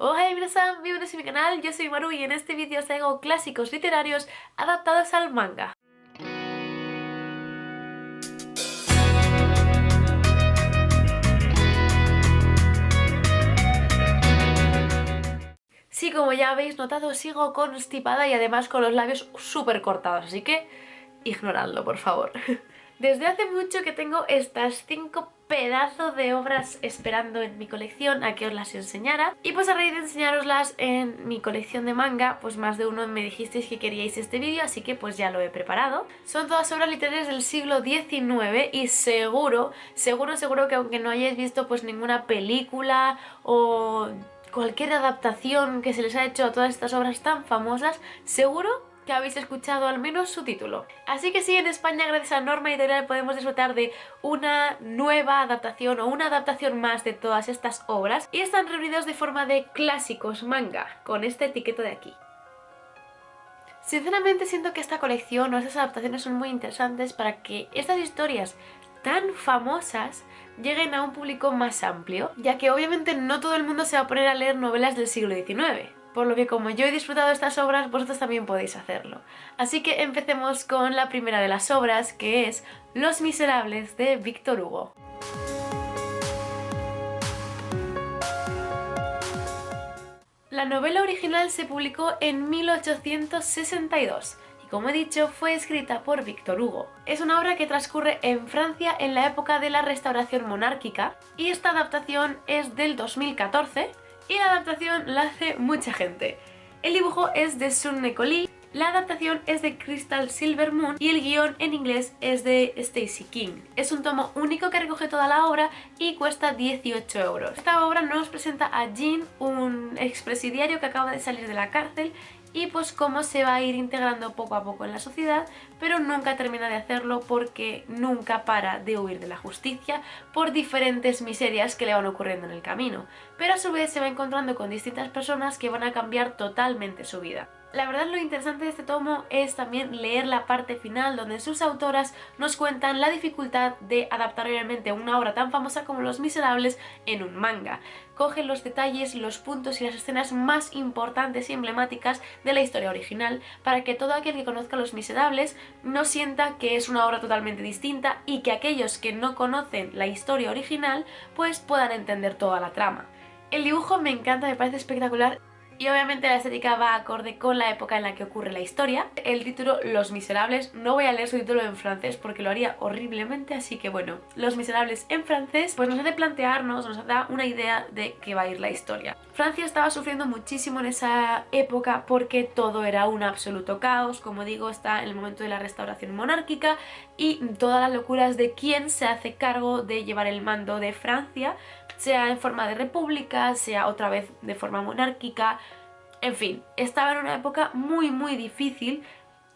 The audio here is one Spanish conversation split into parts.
Hola minasan, bienvenidos a mi canal, yo soy Maru y en este vídeo os traigo clásicos literarios adaptados al manga. Sí, como ya habéis notado, sigo constipada y además con los labios súper cortados, así que ignoradlo, por favor. Desde hace mucho que tengo estas 5 pedazos de obras esperando en mi colección a que os las enseñara. Y pues a raíz de enseñaroslas en mi colección de manga, pues más de uno me dijisteis que queríais este vídeo, así que pues ya lo he preparado. Son todas obras literarias del siglo XIX y seguro que aunque no hayáis visto pues ninguna película o cualquier adaptación que se les ha hecho a todas estas obras tan famosas, seguro que habéis escuchado al menos su título. Así que sí, en España gracias a Norma Editorial podemos disfrutar de una nueva adaptación o una adaptación más de todas estas obras y están reunidos de forma de clásicos manga, con esta etiqueta de aquí. Sinceramente siento que esta colección o estas adaptaciones son muy interesantes para que estas historias tan famosas lleguen a un público más amplio, ya que obviamente no todo el mundo se va a poner a leer novelas del siglo XIX. Por lo que como yo he disfrutado de estas obras, vosotros también podéis hacerlo. Así que empecemos con la primera de las obras, que es Los Miserables de Víctor Hugo. La novela original se publicó en 1862 y, como he dicho, fue escrita por Víctor Hugo. Es una obra que transcurre en Francia en la época de la Restauración monárquica y esta adaptación es del 2014 y la adaptación la hace mucha gente. El dibujo es de Sun Nekoli, la adaptación es de Crystal Silvermoon y el guión en inglés es de Stacey King. Es un tomo único que recoge toda la obra y cuesta 18 euros. Esta obra nos presenta a Jean, un expresidiario que acaba de salir de la cárcel, y pues cómo se va a ir integrando poco a poco en la sociedad, pero nunca termina de hacerlo porque nunca para de huir de la justicia por diferentes miserias que le van ocurriendo en el camino. Pero a su vez se va encontrando con distintas personas que van a cambiar totalmente su vida. La verdad, lo interesante de este tomo es también leer la parte final donde sus autoras nos cuentan la dificultad de adaptar obviamente una obra tan famosa como Los Miserables en un manga. Cogen los detalles, los puntos y las escenas más importantes y emblemáticas de la historia original para que todo aquel que conozca Los Miserables no sienta que es una obra totalmente distinta y que aquellos que no conocen la historia original pues puedan entender toda la trama. El dibujo me encanta, me parece espectacular. Y obviamente la estética va acorde con la época en la que ocurre la historia. El título Los Miserables, no voy a leer su título en francés porque lo haría horriblemente, así que bueno, Los Miserables en francés pues nos hace plantearnos, nos da una idea de qué va a ir la historia. Francia estaba sufriendo muchísimo en esa época porque todo era un absoluto caos. Como digo, está en el momento de la restauración monárquica y todas las locuras de quién se hace cargo de llevar el mando de Francia, sea en forma de república, sea otra vez de forma monárquica. En fin, estaba en una época muy difícil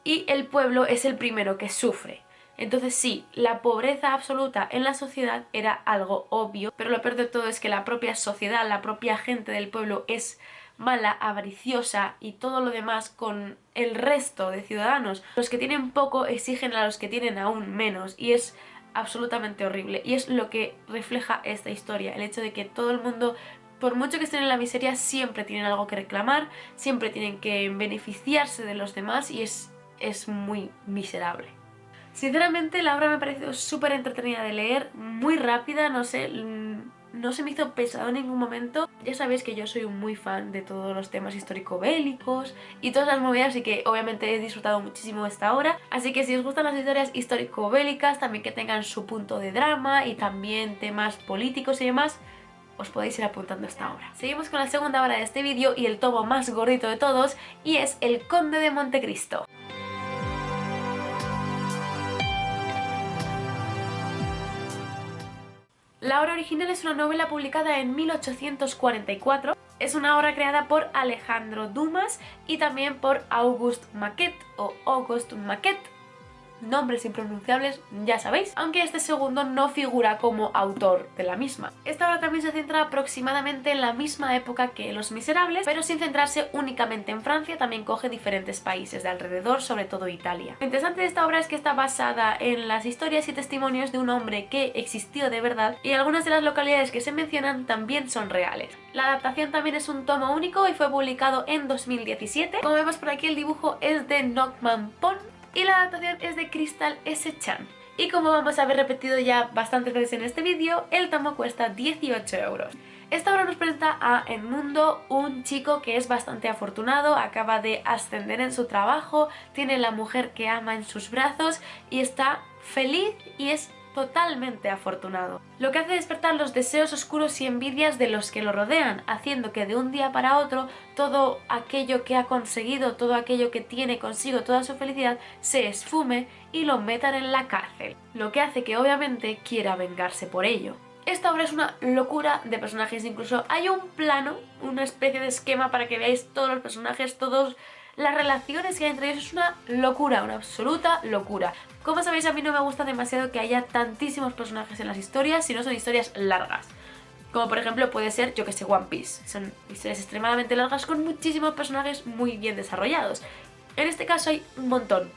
y el pueblo es el primero que sufre. Entonces sí, la pobreza absoluta en la sociedad era algo obvio, pero lo peor de todo es que la propia sociedad, la propia gente del pueblo es mala, avariciosa y todo lo demás con el resto de ciudadanos. Los que tienen poco exigen a los que tienen aún menos y es absolutamente horrible, y es lo que refleja esta historia, el hecho de que todo el mundo, por mucho que estén en la miseria, siempre tienen algo que reclamar, siempre tienen que beneficiarse de los demás y es muy miserable. Sinceramente la obra me pareció súper entretenida de leer, muy rápida, no sé, no se me hizo pesado en ningún momento. Ya sabéis que yo soy muy fan de todos los temas histórico-bélicos y todas las movidas, así que obviamente he disfrutado muchísimo esta obra. Así que si os gustan las historias histórico-bélicas, también que tengan su punto de drama y también temas políticos y demás, os podéis ir apuntando a esta obra. Seguimos con la segunda obra de este vídeo y el tomo más gordito de todos, y es El Conde de Montecristo. La obra original es una novela publicada en 1844. Es una obra creada por Alejandro Dumas y también por Auguste Maquet o Auguste Maquet. nombres impronunciables, ya sabéis, aunque este segundo no figura como autor de la misma. Esta obra también se centra aproximadamente en la misma época que Los Miserables, pero sin centrarse únicamente en Francia, también coge diferentes países de alrededor, sobre todo Italia. Lo interesante de esta obra es que está basada en las historias y testimonios de un hombre que existió de verdad, y algunas de las localidades que se mencionan también son reales. La adaptación también es un tomo único y fue publicado en 2017. Como vemos por aquí, el dibujo es de Nokman Pon y la adaptación es de Crystal S. Chan. Y como vamos a haber repetido ya bastantes veces en este vídeo, el tomo cuesta 18 euros. Esta obra nos presenta a Edmundo, un chico que es bastante afortunado, acaba de ascender en su trabajo, tiene la mujer que ama en sus brazos y está feliz y es totalmente afortunado. Lo que hace despertar los deseos oscuros y envidias de los que lo rodean, haciendo que de un día para otro todo aquello que ha conseguido, todo aquello que tiene consigo, toda su felicidad, se esfume y lo metan en la cárcel. Lo que hace que obviamente quiera vengarse por ello. Esta obra es una locura de personajes, incluso hay un plano, una especie de esquema para que veáis todos los personajes, todas las relaciones que hay entre ellos. Es una locura, una absoluta locura. Como sabéis, a mí no me gusta demasiado que haya tantísimos personajes en las historias si no son historias largas. Como por ejemplo puede ser, yo que sé, One Piece. Son historias extremadamente largas con muchísimos personajes muy bien desarrollados. En este caso hay un montón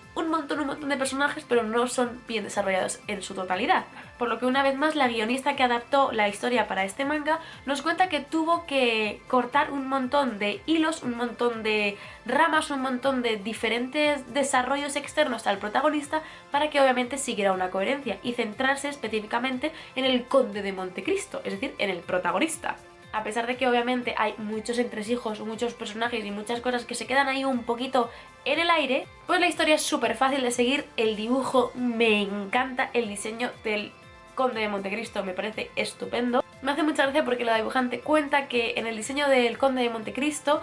de personajes, pero no son bien desarrollados en su totalidad. Por lo que una vez más la guionista que adaptó la historia para este manga nos cuenta que tuvo que cortar un montón de hilos, un montón de ramas, un montón de diferentes desarrollos externos al protagonista para que obviamente siguiera una coherencia y centrarse específicamente en el Conde de Montecristo, es decir, en el protagonista. A pesar de que obviamente hay muchos entresijos, muchos personajes y muchas cosas que se quedan ahí un poquito en el aire, pues la historia es súper fácil de seguir, el dibujo me encanta, el diseño del Conde de Montecristo me parece estupendo. Me hace mucha gracia porque la dibujante cuenta que en el diseño del Conde de Montecristo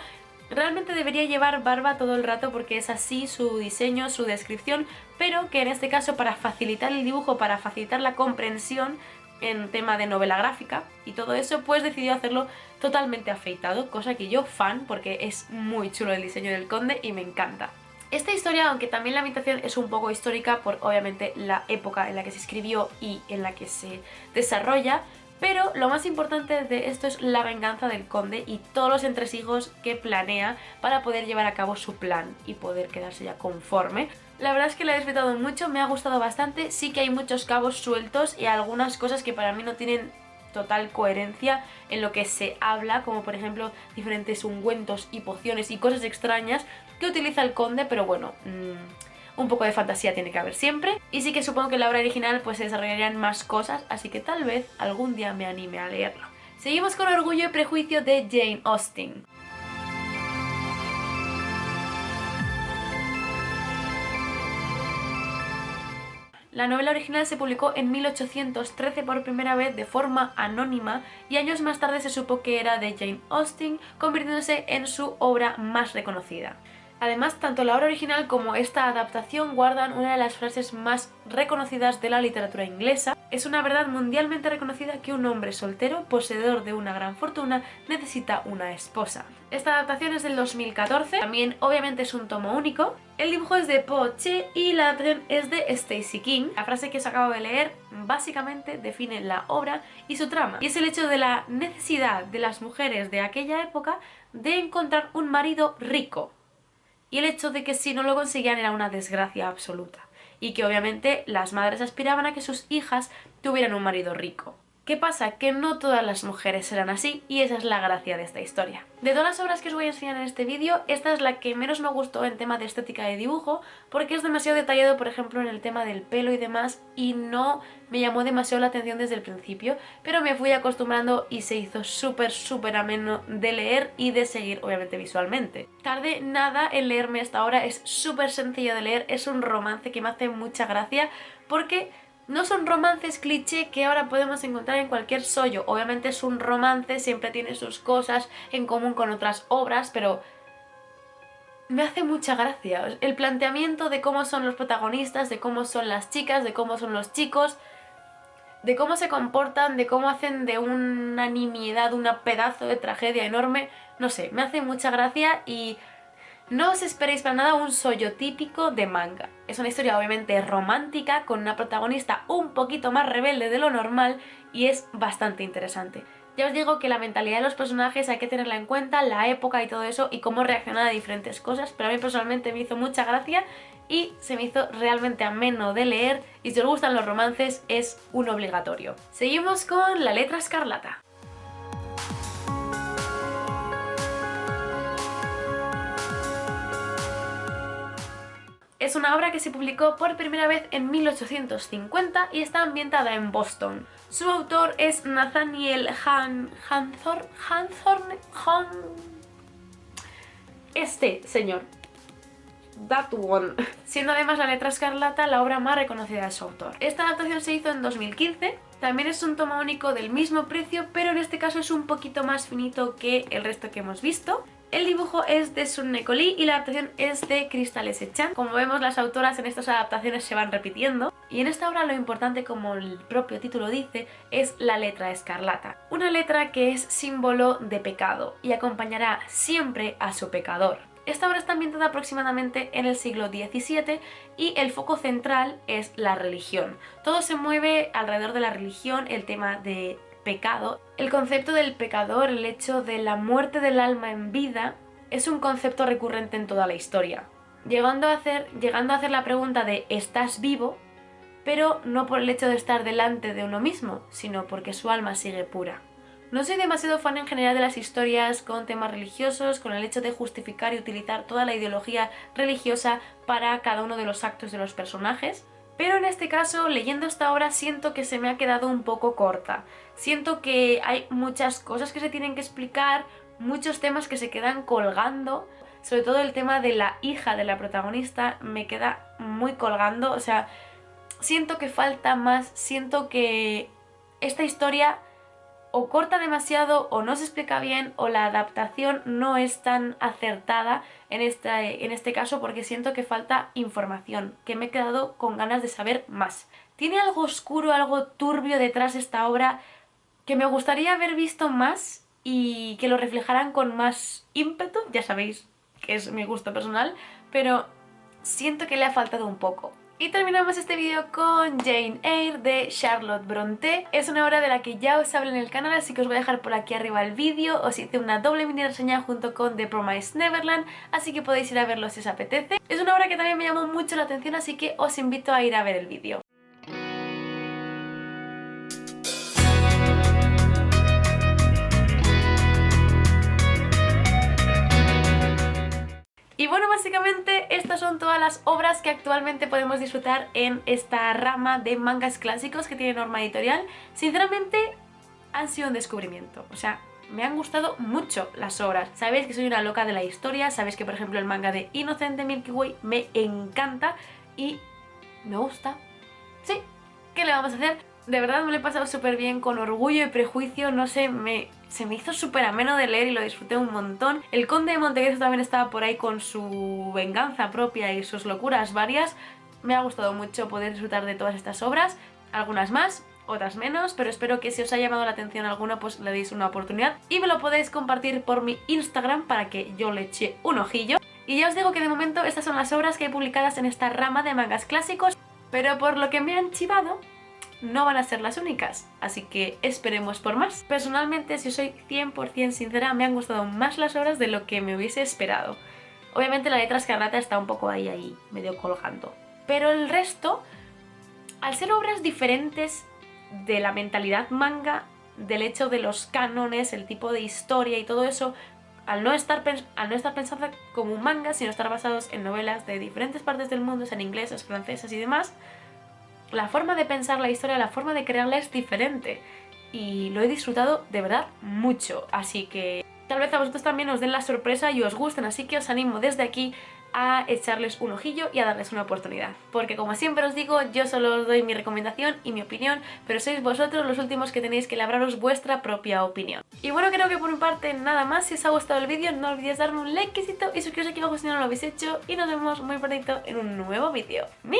realmente debería llevar barba todo el rato porque es así su diseño, su descripción, pero que en este caso para facilitar el dibujo, para facilitar la comprensión en tema de novela gráfica y todo eso, pues decidió hacerlo totalmente afeitado, cosa que yo fan porque es muy chulo el diseño del conde y me encanta. Esta historia, aunque también la ambientación es un poco histórica por obviamente la época en la que se escribió y en la que se desarrolla, pero lo más importante de esto es la venganza del conde y todos los entresijos que planea para poder llevar a cabo su plan y poder quedarse ya conforme. La verdad es que la he disfrutado mucho, me ha gustado bastante, sí que hay muchos cabos sueltos y algunas cosas que para mí no tienen total coherencia en lo que se habla, como por ejemplo diferentes ungüentos y pociones y cosas extrañas que utiliza el conde, pero bueno, un poco de fantasía tiene que haber siempre. Y sí que supongo que en la obra original pues se desarrollarían más cosas, así que tal vez algún día me anime a leerlo. Seguimos con Orgullo y Prejuicio de Jane Austen. La novela original se publicó en 1813 por primera vez de forma anónima y años más tarde se supo que era de Jane Austen, convirtiéndose en su obra más reconocida. Además, tanto la obra original como esta adaptación guardan una de las frases más reconocidas de la literatura inglesa. Es una verdad mundialmente reconocida que un hombre soltero, poseedor de una gran fortuna, necesita una esposa. Esta adaptación es del 2014, también obviamente es un tomo único. El dibujo es de Po Che y la adaptación es de Stacey King. La frase que os acabo de leer básicamente define la obra y su trama, y es el hecho de la necesidad de las mujeres de aquella época de encontrar un marido rico. Y el hecho de que si no lo conseguían era una desgracia absoluta. Y que obviamente las madres aspiraban a que sus hijas tuvieran un marido rico. ¿Qué pasa? Que no todas las mujeres eran así y esa es la gracia de esta historia. De todas las obras que os voy a enseñar en este vídeo, esta es la que menos me gustó en tema de estética de dibujo porque es demasiado detallado, por ejemplo, en el tema del pelo y demás y no me llamó demasiado la atención desde el principio, pero me fui acostumbrando y se hizo súper ameno de leer y de seguir, obviamente, visualmente. Tardé nada en leerme esta obra, es súper sencillo de leer, es un romance que me hace mucha gracia porque no son romances cliché que ahora podemos encontrar en cualquier sollo. Obviamente es un romance, siempre tiene sus cosas en común con otras obras, pero me hace mucha gracia. El planteamiento de cómo son los protagonistas, de cómo son las chicas, de cómo son los chicos, de cómo se comportan, de cómo hacen de una nimiedad un pedazo de tragedia enorme. No sé, me hace mucha gracia y No os esperéis para nada un shoujo típico de manga. Es una historia obviamente romántica, con una protagonista un poquito más rebelde de lo normal y es bastante interesante. Ya os digo que la mentalidad de los personajes hay que tenerla en cuenta, la época y todo eso, y cómo reaccionan a diferentes cosas, pero a mí personalmente me hizo mucha gracia y se me hizo realmente ameno de leer, y si os gustan los romances es un obligatorio. Seguimos con La letra escarlata. Es una obra que se publicó por primera vez en 1850 y está ambientada en Boston. Su autor es Nathaniel Hawthorne. Este señor. That one. Siendo además La letra escarlata la obra más reconocida de su autor. Esta adaptación se hizo en 2015. También es un tomo único del mismo precio, pero en este caso es un poquito más finito que el resto que hemos visto. El dibujo es de Tsuneko Lee y la adaptación es de Crystal S-chan. Como vemos, las autoras en estas adaptaciones se van repitiendo. Y en esta obra lo importante, como el propio título dice, es la letra escarlata. Una letra que es símbolo de pecado y acompañará siempre a su pecador. Esta obra está ambientada aproximadamente en el siglo XVII y el foco central es la religión. Todo se mueve alrededor de la religión, el tema de pecado. El concepto del pecador, el hecho de la muerte del alma en vida, es un concepto recurrente en toda la historia. Llegando a hacer la pregunta de ¿estás vivo? Pero no por el hecho de estar delante de uno mismo, sino porque su alma sigue pura. No soy demasiado fan en general de las historias con temas religiosos, con el hecho de justificar y utilizar toda la ideología religiosa para cada uno de los actos de los personajes, pero en este caso, leyendo esta obra, siento que se me ha quedado un poco corta. Siento que hay muchas cosas que se tienen que explicar, muchos temas que se quedan colgando, sobre todo el tema de la hija de la protagonista me queda muy colgando, o sea, siento que falta más, siento que esta historia o corta demasiado o no se explica bien o la adaptación no es tan acertada en este caso, porque siento que falta información, que me he quedado con ganas de saber más. Tiene algo oscuro, algo turbio detrás de esta obra que me gustaría haber visto más y que lo reflejaran con más ímpetu, ya sabéis que es mi gusto personal, pero siento que le ha faltado un poco. Y terminamos este vídeo con Jane Eyre de Charlotte Brontë. Es una obra de la que ya os hablo en el canal, así que os voy a dejar por aquí arriba el vídeo. Os hice una doble mini reseña junto con The Promised Neverland, así que podéis ir a verlo si os apetece. Es una obra que también me llamó mucho la atención, así que os invito a ir a ver el vídeo. Y bueno, básicamente estas son todas las obras que actualmente podemos disfrutar en esta rama de mangas clásicos que tiene Norma Editorial. Sinceramente, han sido un descubrimiento. O sea, me han gustado mucho las obras. Sabéis que soy una loca de la historia, sabéis que por ejemplo el manga de Innocent de Milky Way me encanta y me gusta. Sí, ¿qué le vamos a hacer? De verdad me lo he pasado súper bien, con Orgullo y Prejuicio, no sé, se me hizo súper ameno de leer y lo disfruté un montón. El Conde de Montecristo también estaba por ahí con su venganza propia y sus locuras varias. Me ha gustado mucho poder disfrutar de todas estas obras, algunas más, otras menos, pero espero que si os ha llamado la atención alguna pues le deis una oportunidad y me lo podéis compartir por mi Instagram para que yo le eche un ojillo. Y ya os digo que de momento estas son las obras que hay publicadas en esta rama de mangas clásicos, pero por lo que me han chivado no van a ser las únicas, así que esperemos por más. Personalmente, si os soy 100% sincera, me han gustado más las obras de lo que me hubiese esperado. Obviamente la letra escarlata está un poco ahí, medio colgando. Pero el resto, al ser obras diferentes de la mentalidad manga, del hecho de los cánones, el tipo de historia y todo eso, al no estar pensada como un manga, sino estar basados en novelas de diferentes partes del mundo, sean inglesas, francesas y demás, la forma de pensar la historia, la forma de crearla es diferente y lo he disfrutado de verdad mucho, así que tal vez a vosotros también os den la sorpresa y os gusten, así que os animo desde aquí a echarles un ojillo y a darles una oportunidad, porque como siempre os digo, yo solo os doy mi recomendación y mi opinión, pero sois vosotros los últimos que tenéis que labraros vuestra propia opinión. Y bueno, creo que por mi parte nada más. Si os ha gustado el vídeo no olvidéis darme un likecito y suscribiros aquí abajo si no lo habéis hecho, y nos vemos muy prontito en un nuevo vídeo. ¡Mi!